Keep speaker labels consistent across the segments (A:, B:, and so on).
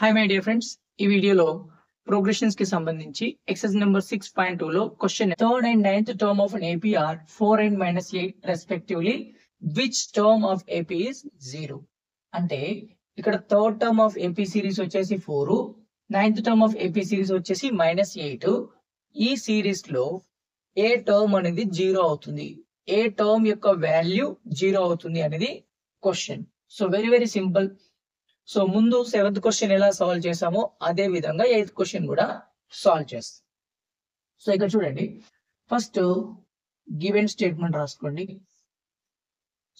A: Hi my dear friends, ఈ వీడియోలో progressions కి సంబంధించి ఎక్సర్సైజ్ నెంబర్ 6.2 లో question third and ninth term of an AP are 4 and -8 respectively. Which term of AP is 0? అంటే ఇక్కడ third term of AP series వచ్చేసి 4, ninth term of AP series వచ్చేసి -8. ఈ సిరీస్ లో ఏ టర్మ్ అనేది 0 అవుతుంది, ఏ టర్మ్ యొక్క వాల్యూ 0 అవుతుంది అనేది question. So very simple. So ముందు 7th క్వశ్చన్ ఎలా సాల్వ్ చేసామో అదే విధంగా 8th క్వశ్చన్ కూడా సాల్వ్ చేస్తాం. సో ఇక్కడ చూడండి, ఫస్ట్ గివెన్ స్టేట్మెంట్ రాసుకోండి.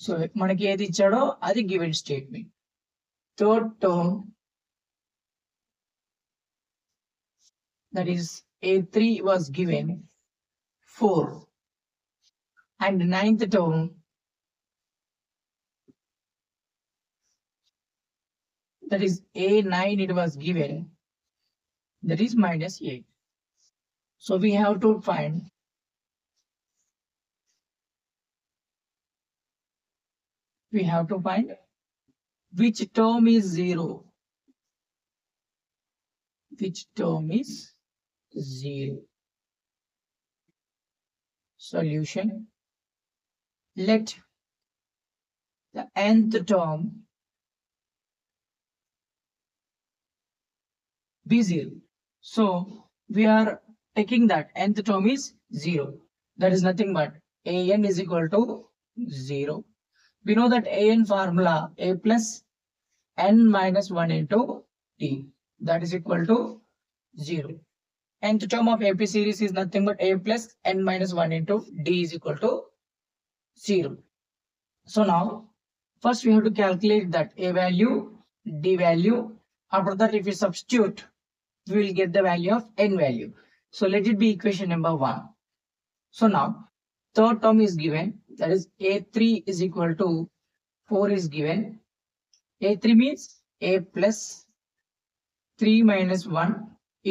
A: సో మనకి ఏది ఇచ్చాడో అది given statement. Third term that is A3 was given 4 and ninth term that is A9 it was given, that is -8. So we have to find which term is 0. Which term is 0? Solution. Let the nth term be 0. So we are taking that nth term is 0. That is nothing but an is equal to 0. We know that an formula a plus n minus 1 into t, that is equal to 0. Nth term of AP series is nothing but a plus n minus 1 into d is equal to 0. So now first we have to calculate that a value, d value. After that, if we substitute, we will get the value of n value. So let it be equation number 1. So now third term is given, that is A3 is equal to 4 is given. A3 means a plus 3 minus 1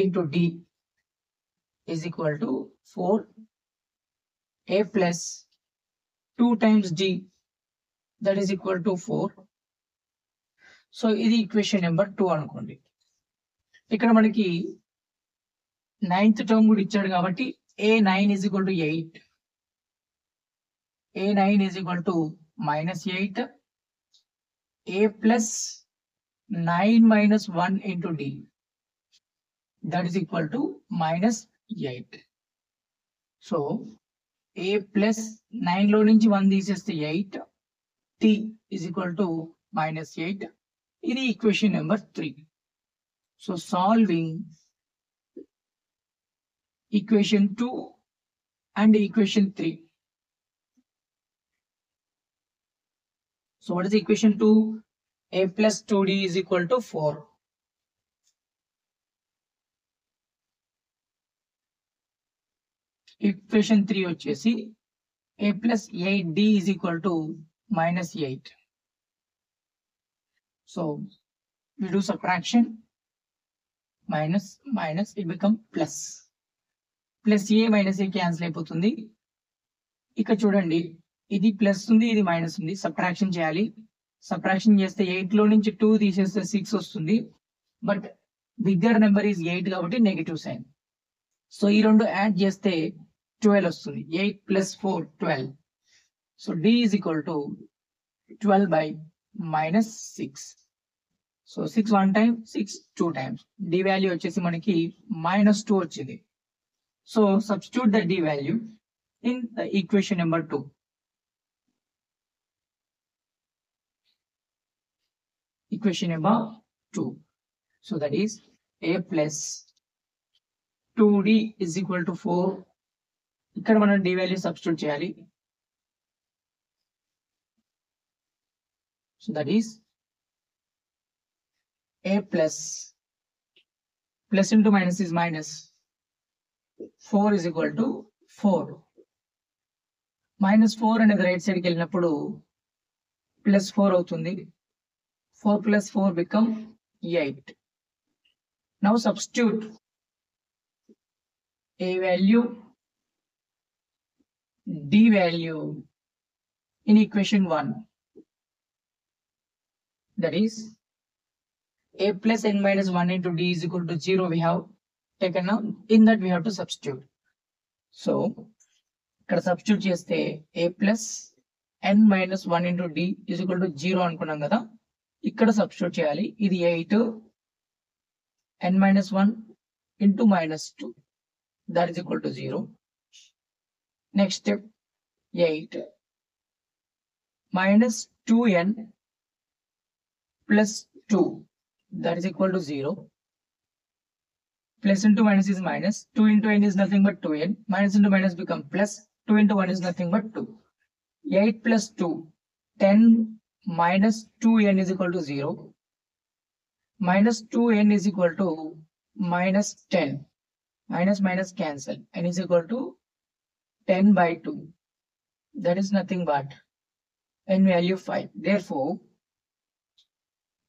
A: into d is equal to 4. A plus 2 times d, that is equal to 4. So ఇది equation number 2 అనుకోండి. ఇక్కడ మనకి ninth term కూడా ఇచ్చాడు కాబట్టి A9 is equal to 8. A9 is equal to -8. A plus 9 minus 1 into d, that is equal to -8. So A plus 9 లో నుంచి 1 తీసేస్తే 8, t is equal to -8. ఇది equation number 3. So solving equation 2 and equation 3. So what is equation 2? a plus 2d is equal to 4. Equation 3 వచ్చేసి a plus 8d is equal to -8. So we do subtraction, minus, it become plus. Plus a minus a cancel అయిపోతుంది. ఇక్కడ చూడండి, ఇది plus ఉంది, ఇది minus ఉంది. Subtraction చేయాలి. Subtraction చేస్తే 8 లో నుంచి 2 తీసేస్తే 6 వస్తుంది. బట్ బిగ్గర్ నెంబర్ ఈజ్ 8 కాబట్టి నెగటివ్ సైన్. సో ఈ రెండు యాడ్ చేస్తే 12 వస్తుంది. 8 plus 4 12. So d is equal to 12 by -6. So 6 1 time, 6 2 times. d value వచ్చేసి మనకి -2 వచ్చింది. So substitute the d value in the equation number 2. Equation number 2. So that is a plus 2d is equal to 4. ఇక్కడ మనం d value substitute చేయాలి. So that is a plus into minus is minus. 4 is equal to 4. -4 అనేది right సైడ్కి వెళ్ళినప్పుడు +4 అవుతుంది. 4 plus 4 become 8. Now substitute a value, d value in equation 1. That is a plus n minus 1 into d is equal to 0 we have taken now. In that we have to substitute. So ఇక్కడ substitute చేస్తే a plus n minus 1 into d is equal to 0 అనుకున్నాం కదా. ఇక్కడ substitute చేయాలి. ఇది 8 n minus 1 into minus 2 that is equal to 0. Next step 8 minus 2n plus 2 that is equal to 0. Plus into minus is minus. 2 into n is nothing but 2n. Minus into minus become plus. 2 into 1 is nothing but 2. 8 plus 2. 10 minus 2n is equal to 0. Minus 2n is equal to minus 10. Minus minus cancel. N is equal to 10 by 2. That is nothing but n value 5. Therefore,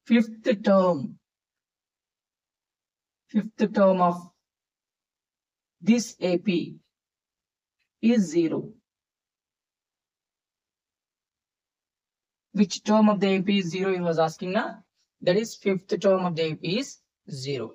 A: fifth term of this AP is 0. Which term of the AP is 0 he was asking now? That is fifth term of the AP is 0.